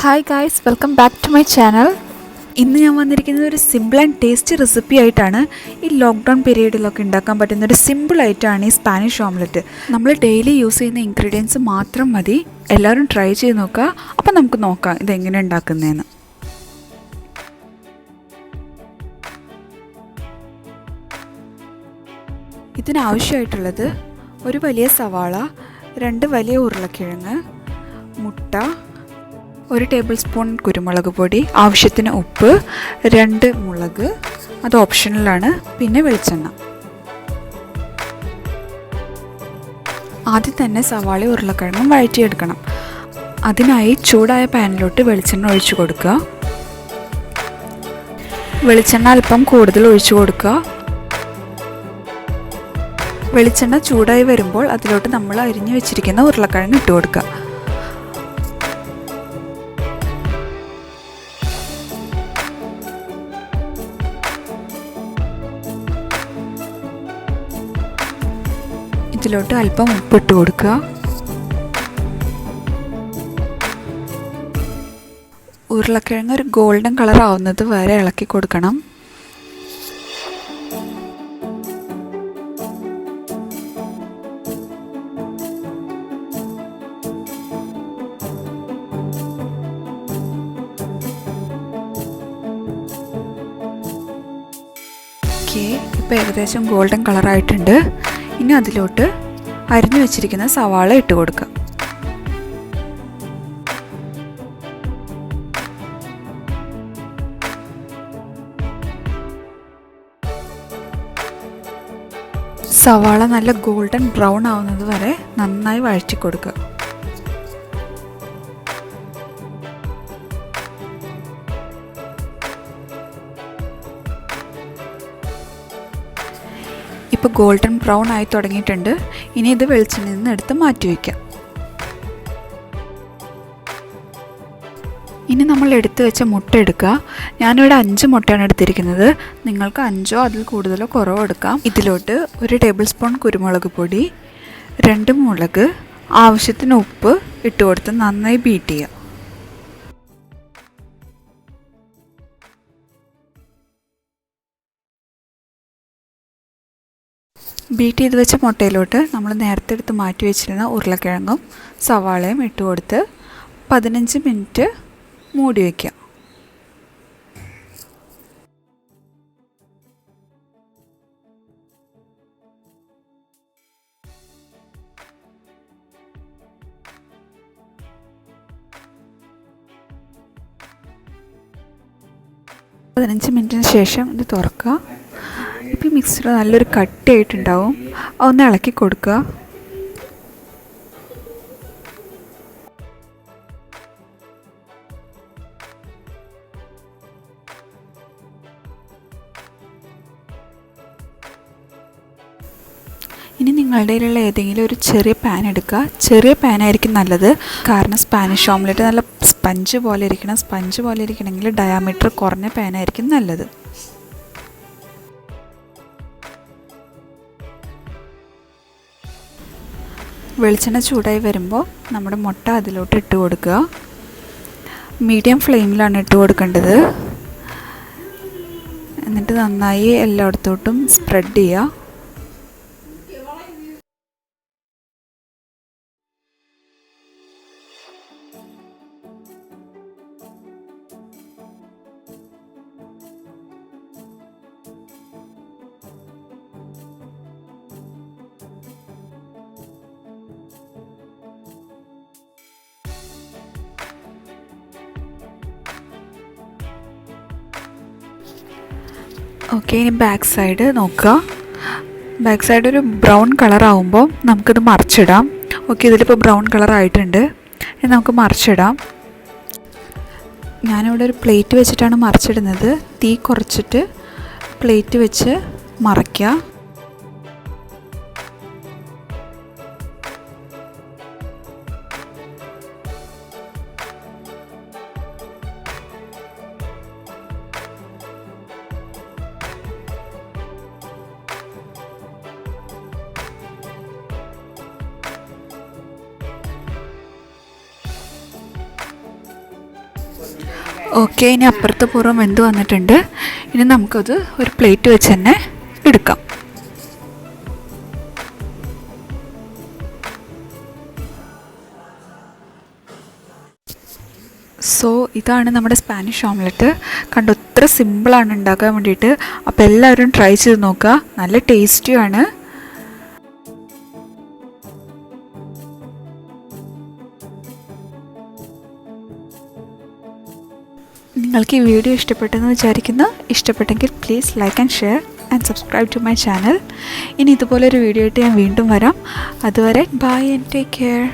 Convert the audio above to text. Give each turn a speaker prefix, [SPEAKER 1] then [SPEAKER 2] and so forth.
[SPEAKER 1] Hi guys, welcome back to my channel. ഇന്ന് ഞാൻ വന്നിരിക്കുന്നത് ഒരു സിമ്പിൾ ആൻഡ് ടേസ്റ്റി റെസിപ്പി ആയിട്ടാണ്. ഈ ലോക്ക്ഡൗൺ പീരീഡിലൊക്കെ ഉണ്ടാക്കാൻ പറ്റുന്ന ഒരു സിമ്പിൾ ഐറ്റമാണ് ഈ സ്പാനിഷ് ഓംലെറ്റ്. നമ്മൾ ഡെയിലി യൂസ് ചെയ്യുന്ന ഇൻഗ്രീഡിയൻസ് മാത്രം മതി. എല്ലാവരും ട്രൈ ചെയ്ത് നോക്കുക. അപ്പോൾ നമുക്ക് നോക്കാം ഇതെങ്ങനെ ഉണ്ടാക്കുന്നതെന്ന്. ഇതിനാവശ്യമായിട്ടുള്ളത് ഒരു വലിയ സവാള, 2 വലിയ ഉരുളക്കിഴങ്ങ്, മുട്ട, 1 ടേബിൾ സ്പൂൺ കുരുമുളക് പൊടി, ആവശ്യത്തിന് ഉപ്പ്, 2 മുളക്, അത് ഓപ്ഷണലാണ്, പിന്നെ വെളിച്ചെണ്ണ. ആദ്യം തന്നെ സവാള ഉരുളക്കിഴങ്ങും വഴറ്റിയെടുക്കണം. അതിനായി ചൂടായ പാനിലോട്ട് വെളിച്ചെണ്ണ ഒഴിച്ചു കൊടുക്കുക. വെളിച്ചെണ്ണ അല്പം കൂടുതൽ ഒഴിച്ചു കൊടുക്കുക. വെളിച്ചെണ്ണ ചൂടായി വരുമ്പോൾ അതിലോട്ട് നമ്മൾ അരിഞ്ഞു വെച്ചിരിക്കുന്ന ഉരുളക്കിഴങ്ങ് ഇട്ട് കൊടുക്കുക. ഇതിലോട്ട് അല്പം ഉപ്പിട്ട് കൊടുക്കുക. ഉരുളക്കിഴങ്ങ് ഒരു ഗോൾഡൻ കളർ ആവുന്നത് വരെ ഇളക്കി കൊടുക്കണം. ഇപ്പോൾ ഏകദേശം ഗോൾഡൻ കളറായിട്ടുണ്ട്. ഇനി അതിലോട്ട് അരിഞ്ഞു വെച്ചിരിക്കുന്ന സവാള ഇട്ട് കൊടുക്കുക. സവാള നല്ല ഗോൾഡൻ ബ്രൗൺ ആവുന്നത് വരെ നന്നായി വഴറ്റി കൊടുക്കുക. ഇപ്പോൾ ഗോൾഡൻ ബ്രൗൺ ആയി തുടങ്ങിയിട്ടുണ്ട്. ഇനി ഇത് വെളിച്ചെണ്ണയിൽ നിന്ന് എടുത്ത് മാറ്റി വയ്ക്കാം. ഇനി നമ്മൾ എടുത്തു വെച്ച മുട്ട എടുക്കുക. ഞാനിവിടെ 5 മുട്ടയാണ് എടുത്തിരിക്കുന്നത്. നിങ്ങൾക്ക് 5 അതിൽ കൂടുതലോ കുറവോ എടുക്കാം. ഇതിലോട്ട് 1 ടേബിൾ സ്പൂൺ കുരുമുളക് പൊടി, 2 മുളക്, ആവശ്യത്തിന് ഉപ്പ് ഇട്ട് കൊടുത്ത് നന്നായി ബീറ്റ് ചെയ്യുക. ബീറ്റ് ചെയ്ത് വെച്ച മുട്ടയിലോട്ട് നമ്മൾ നേരത്തെ എടുത്ത് മാറ്റി വെച്ചിരുന്ന ഉരുളക്കിഴങ്ങും സവാളയും ഇട്ട് കൊടുത്ത് 15 മിനിറ്റ് മൂടി വയ്ക്കുക. മിനിറ്റിന് ശേഷം ഇത് തുറക്കുക. ഇപ്പോൾ മിക്സർ നല്ലൊരു കട്ടിയായിട്ടുണ്ടാവും. ഒന്ന് ഇളക്കി കൊടുക്കുക. ഇനി നിങ്ങളുടെ കയ്യിലുള്ള ഏതെങ്കിലും ഒരു ചെറിയ പാൻ എടുക്കുക. ചെറിയ പാനായിരിക്കും നല്ലത്. കാരണം സ്പാനിഷ് ഓംലെറ്റ് നല്ല സ്പഞ്ച് പോലെ ഇരിക്കണമെങ്കിൽ ഡയാമീറ്റർ കുറഞ്ഞ പാനായിരിക്കും നല്ലത്. വെളിച്ചെണ്ണ ചൂടായി വരുമ്പോൾ നമ്മുടെ മുട്ട അതിലോട്ട് ഇട്ട് കൊടുക്കുക. മീഡിയം ഫ്ലെയിമിലാണ് ഇട്ട് കൊടുക്കേണ്ടത്. എന്നിട്ട് നന്നായി എല്ലായിടത്തോട്ടും സ്പ്രെഡ് ചെയ്യുക. ഓക്കെ, ഇനി ബാക്ക് സൈഡ് നോക്കുക. ബാക്ക് സൈഡ് ഒരു ബ്രൗൺ കളർ ആവുമ്പോൾ നമുക്കിത് മറിച്ചിടാം. ഓക്കെ, ഇതിലിപ്പോൾ ബ്രൗൺ കളർ ആയിട്ടുണ്ട്. ഇനി നമുക്ക് മറിച്ചിടാം. ഞാനിവിടെ ഒരു പ്ലേറ്റ് വെച്ചിട്ടാണ് മറിച്ചിടുന്നത്. തീ കുറച്ചിട്ട് പ്ലേറ്റ് വെച്ച് മറയ്ക്കുക. ഓക്കെ, ഇനി അപ്പുറത്തെ പുറം വെന്ത് വന്നിട്ടുണ്ട്. ഇനി നമുക്കത് ഒരു പ്ലേറ്റ് വെച്ച് തന്നെ എടുക്കാം. സോ ഇതാണ് നമ്മുടെ സ്പാനിഷ് ഓംലെറ്റ്. കണ്ടോ, ഇത്ര സിമ്പിളാണ് ഉണ്ടാക്കാൻ വേണ്ടിയിട്ട്. അപ്പോൾ എല്ലാവരും ട്രൈ ചെയ്ത് നോക്കുക. നല്ല ടേസ്റ്റിയാണ്. നിങ്ങൾക്ക് ഈ വീഡിയോ ഇഷ്ടപ്പെട്ടെന്ന് വിചാരിക്കുന്നു. ഇഷ്ടപ്പെട്ടെങ്കിൽ please like and share and subscribe to my channel. ഇനി ഇതുപോലൊരു വീഡിയോ ആയിട്ട് ഞാൻ വീണ്ടും വരാം. അതുവരെ ബൈ ആൻഡ് ടേക്ക് കെയർ.